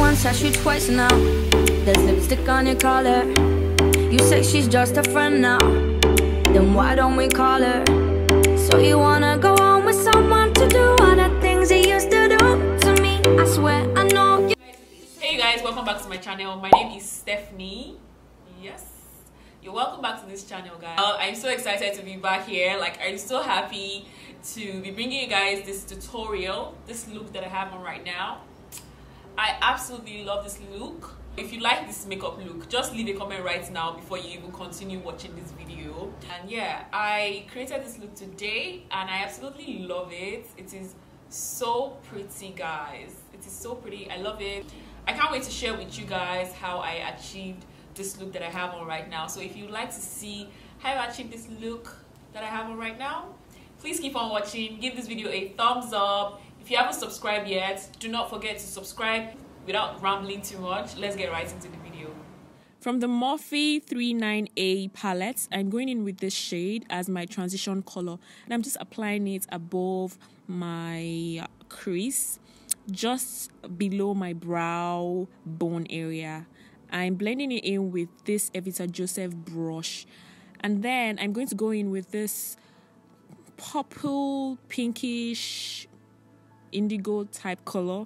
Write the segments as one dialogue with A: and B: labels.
A: once, asked you twice now. There's lipstick on your collar. You say she's just a friend now. Then why don't we call her? So you wanna go on with someone to do all the things he used to do to me? I swear I know you.
B: Hey guys, welcome back to my channel. My name is Stephanie. Yes, you're welcome back to this channel, guys. I'm so excited to be back here. Like, I'm so happy to be bringing you guys this tutorial, this look that I have on right now. I absolutely love this look. If you like this makeup look, just leave a comment right now before you even continue watching this video. And yeah, I created this look today and I absolutely love it. It is so pretty, guys. It is so pretty. I love it. I can't wait to share with you guys how I achieved this look that I have on right now. So if you'd like to see how I achieved this look that I have on right now, please keep on watching. Give this video a thumbs up. If you haven't subscribed yet, do not forget to subscribe. Without rambling too much, let's get right into the video. From the Morphe 39A palette, I'm going in with this shade as my transition color, and I'm just applying it above my crease, just below my brow bone area. I'm blending it in with this Evita Joseph brush, and then I'm going to go in with this purple, pinkish, indigo type color.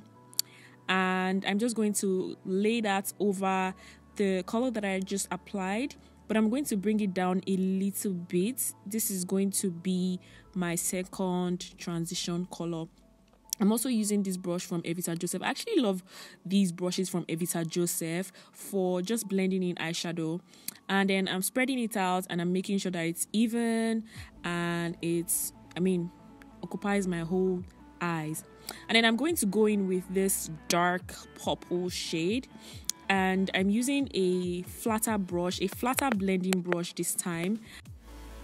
B: And I'm just going to lay that over the color that I just applied, but I'm going to bring it down a little bit. This is going to be my second transition color. I'm also using this brush from Evita Joseph. I actually love these brushes from Evita Joseph for just blending in eyeshadow. And then I'm spreading it out and I'm making sure that it's even and it's, occupies my whole eyes. And then I'm going to go in with this dark purple shade, and I'm using a flatter brush, a flatter blending brush this time.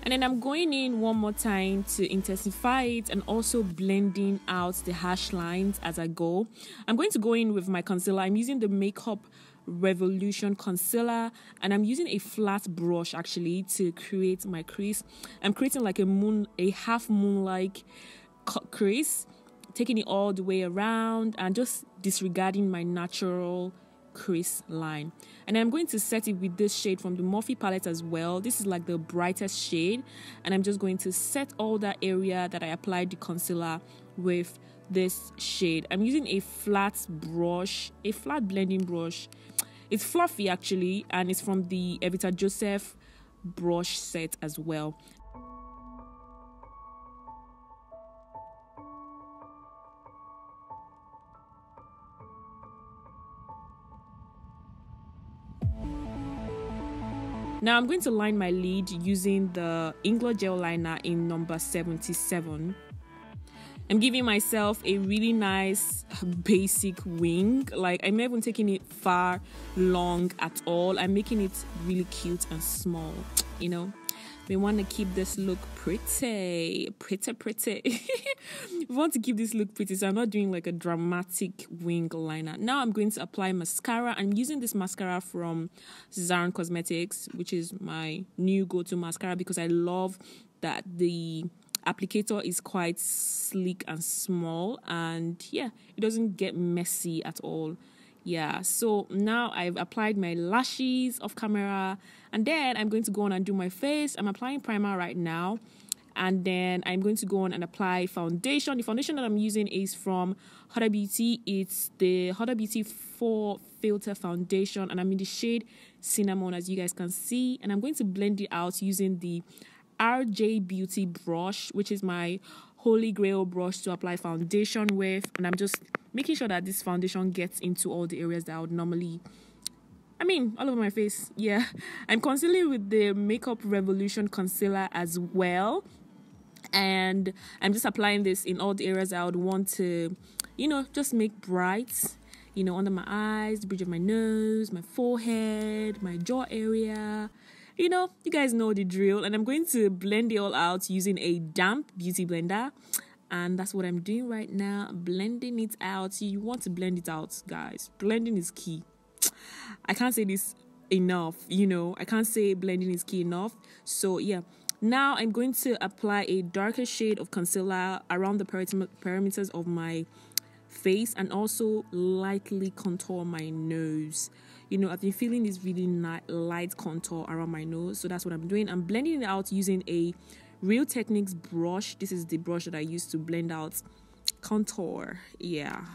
B: And then I'm going in one more time to intensify it and also blending out the harsh lines as I go. I'm going to go in with my concealer. I'm using the Makeup Revolution concealer, and I'm using a flat brush actually to create my crease. I'm creating like a half moon-like crease, taking it all the way around and just disregarding my natural crease line. And I'm going to set it with this shade from the Morphe palette as well. This is like the brightest shade, and I'm just going to set all that area that I applied the concealer with this shade. I'm using a flat brush, a flat blending brush. It's fluffy actually, and it's from the Evita Joseph brush set as well. Now I'm going to line my lid using the Inglot gel liner in number 77. I'm giving myself a really nice basic wing. Like, I'm not even taking it far long at all. I'm making it really cute and small, you know. We want to keep this look pretty. We want to keep this look pretty, so I'm not doing like a dramatic wing liner. Now I'm going to apply mascara. I'm using this mascara from ZARON Cosmetics, which is my new go-to mascara because I love that the applicator is quite sleek and small, and yeah, it doesn't get messy at all. Yeah, so now I've applied my lashes off camera, and then I'm going to go on and do my face. I'm applying primer right now, and then I'm going to go on and apply foundation. The foundation that I'm using is from Huda Beauty. It's the Huda Beauty 4 Filter Foundation, and I'm in the shade Cinnamon, as you guys can see, and I'm going to blend it out using the RJ Beauty brush, which is my holy grail brush to apply foundation with, and I'm just making sure that this foundation gets into all the areas that I would normally, all over my face. Yeah, I'm concealing with the Makeup Revolution concealer as well, and I'm just applying this in all the areas I would want to, just make bright, under my eyes, the bridge of my nose, my forehead, my jaw area. You guys know the drill, and I'm going to blend it all out using a damp beauty blender, and that's what I'm doing right now, blending it out. You want to blend it out, guys. Blending is key. I can't say this enough, I can't say blending is key enough. So yeah, now I'm going to apply a darker shade of concealer around the perimeters of my
C: face and also lightly contour my nose. You know, I've been feeling this really light contour around my nose, so that's what I'm doing. I'm blending it out using a Real Techniques brush. This is the brush that I use to blend out contour. Yeah.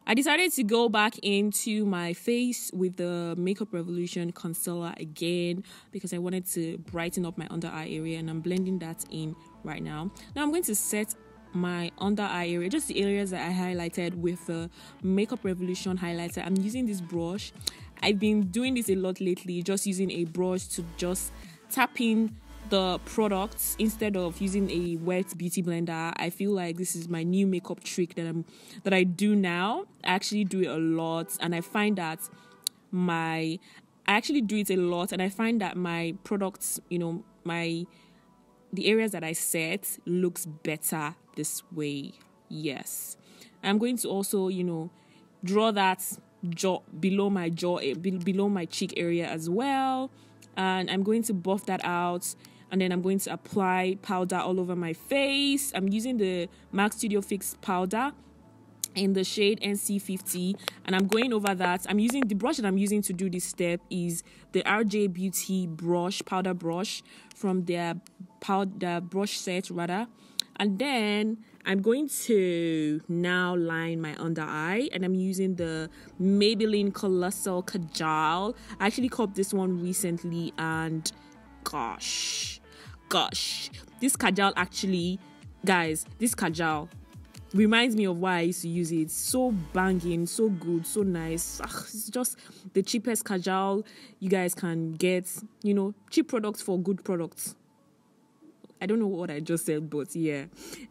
C: I decided to go back into my face with the Makeup Revolution concealer again because I wanted to brighten up my under eye area, and I'm blending that in right now. Now I'm going to set my under eye area, just the areas that I highlighted with the Makeup Revolution highlighter. I'm using this brush. I've been doing this a lot lately, just using a brush to just tap in the products instead of using a wet beauty blender. I feel like this is my new makeup trick that I do now. I actually do it a lot, and I find that my products, you know, the areas that I set looks better this way. Yes, I'm going to also, you know, draw that below my cheek area as well, and I'm going to buff that out. And then I'm going to apply powder all over my face. I'm using the MAC Studio Fix powder in the shade NC50. And I'm going over that. I'm using the brush that I'm using to do this step is the RJ Beauty powder brush from their brush set rather. And then I'm going to now line my under eye, and I'm using the Maybelline Colossal Kajal. I actually copied this one recently, and gosh, this Kajal actually, guys, this Kajal reminds me of why I used to use it. So banging, so good, so nice. It's just the cheapest Kajal you guys can get, you know, cheap products for good products. I don't know what I just said, but yeah.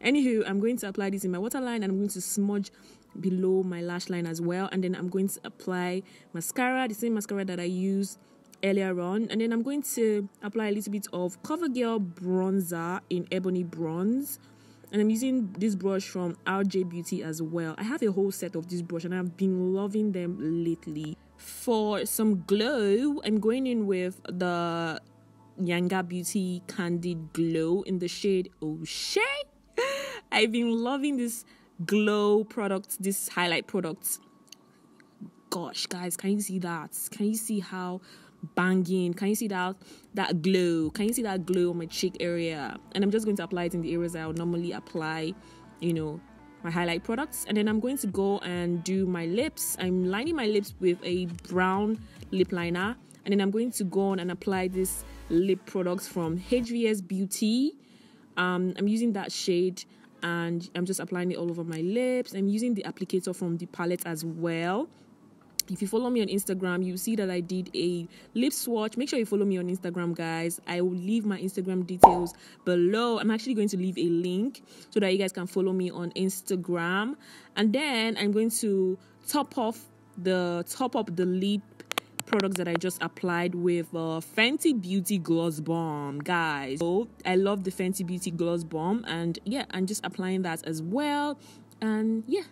C: Anywho, I'm going to apply this in my waterline, and I'm going to smudge below my lash line as well. And then I'm going to apply mascara, the same mascara that I used earlier on. And then I'm going to apply a little bit of CoverGirl bronzer in Ebony Bronze. And I'm using this brush from RJ Beauty as well. I have a whole set of this brush, and I've been loving them lately. For some glow, I'm going in with the Yanga Beauty Candid Glow in the shade Oshey. I've been loving this glow product, this highlight product. Gosh, guys, can you see that? Can you see how banging? Can you see that glow? Can you see that glow on my cheek area? And I'm just going to apply it in the areas I would normally apply, you know, my highlight products. And then I'm going to go and do my lips. I'm lining my lips with a brown lip liner. And then I'm going to go on and apply this lip products from HVS Beauty. I'm using that shade, and I'm just applying it all over my lips. I'm using the applicator from the palette as well. If you follow me on Instagram, you see that I did a lip swatch. Make sure you follow me on Instagram, guys. I will leave my Instagram details below. I'm actually going to leave a link so that you guys can follow me on Instagram. And then I'm going to top up the lip products that I just applied with Fenty Beauty Gloss Bomb, guys. So I love the Fenty Beauty Gloss Bomb, and yeah, I'm just applying that as well. And yeah.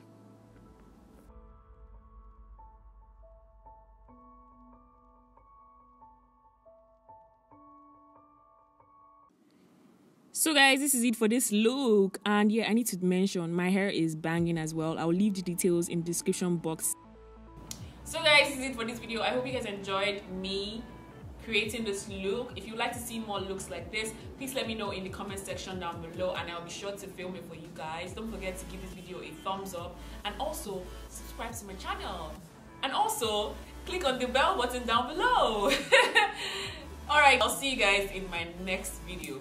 C: So guys, this is it for this look, and yeah, I need to mention my hair is banging as well. I'll leave the details in the description box.
B: So guys, this is it for this video. I hope you guys enjoyed me creating this look. If you'd like to see more looks like this, please let me know in the comment section down below, and I'll be sure to film it for you guys. Don't forget to give this video a thumbs up, and also subscribe to my channel, and also click on the bell button down below. Alright, I'll see you guys in my next video.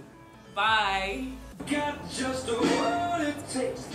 B: Bye. Got just what it takes.